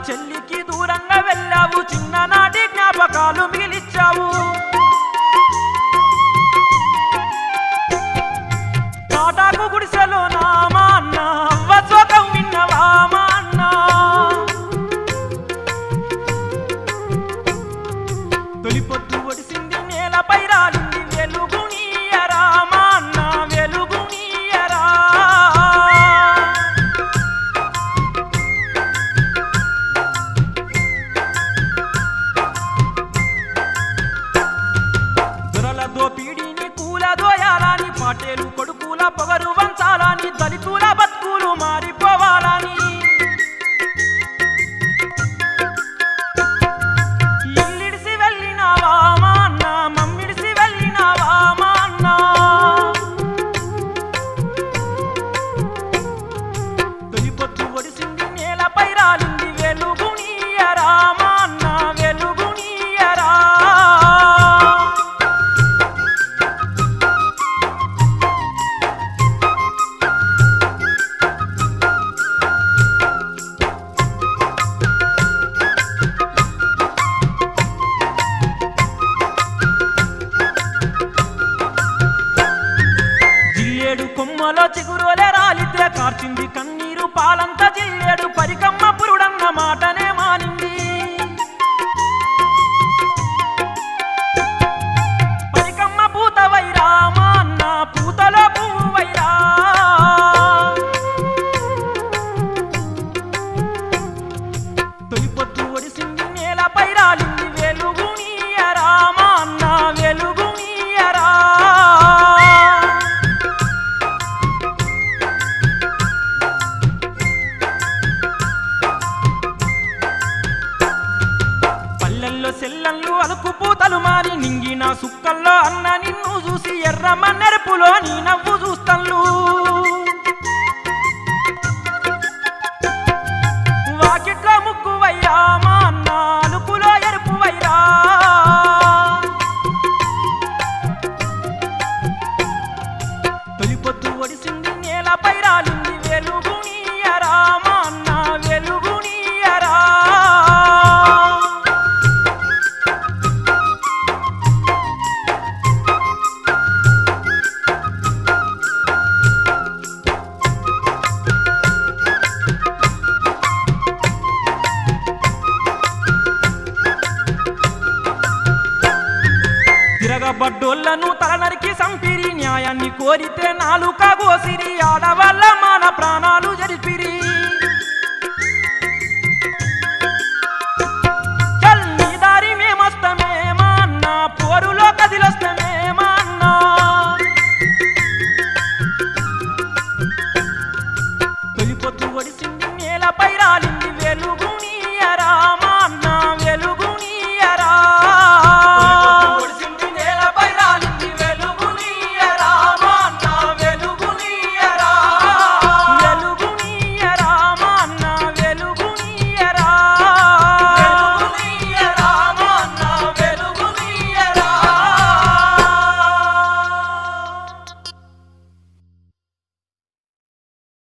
చెల్లికి దూరంగా వెళ్ళావు చిన్ననాటి జ్ఞాపకాలు మిగిలిచ్చావు తాటాకు గుడిసెలో నా మా అన్న అవ్వ శోకం విన్నవా మా అన్న తొలిపొద్దు ఒడిసింది నేలపై రాలింది వెలుగునీయరా మా అన్న వెలుగునీయరా దొరల దోపిడీని కూలదోయాలని పాటేలు కొడుకుల పొగరు వంచాలని దళితుల బతుకులు మారిపోవాలని ఇల్లిడిసి వెళ్ళినావా మా అన్న మమ్మిడిసి వెళ్ళినావా మా అన్న తొలిపొద్దు ఒడిసింది నేలపై రాలింది వెలుగునీయరా మా అన్న వెలుగునీయరా జిల్లేడు కొమ్మలో చిగురోలే రాలితే కార్చింది కన్నీరు పాలంత జిల్లేడు పరికమ్మ పురుడన్న మాటనే మానింది పరికమ్మ పూత వైరా మా అన్న పూతలో పువ్వు వైరా తొలిపొద్దు ఒడిసింది నేలపై రాలింది వెలుగునీయరా మా అన్న వెలుగునీయరా పల్లెల్లో సెల్లన్లు అలుకు పూతలు మారి నింగిన సుక్కల్లో అన్న నిన్ను చూసి ఎర్రమ్మ నెరుపులో నీ నవ్వు చూస్తన్లు వాకిట్లో ముగ్గు వైరా మా అన్న అలుకులో ఎరుపు వైరా తొలిపొద్దు ఒడిసింది నేలపై రాలింది వెలుగునీయరా మా అన్న వెలుగునీయరా తిరగబడ్డోళ్లను తలనరికి సంపిరి న్యాయాన్ని కోరితే నాలుక గోసిరి ఆడవాళ్ళ మన ప్రాణాలు జరిపిరి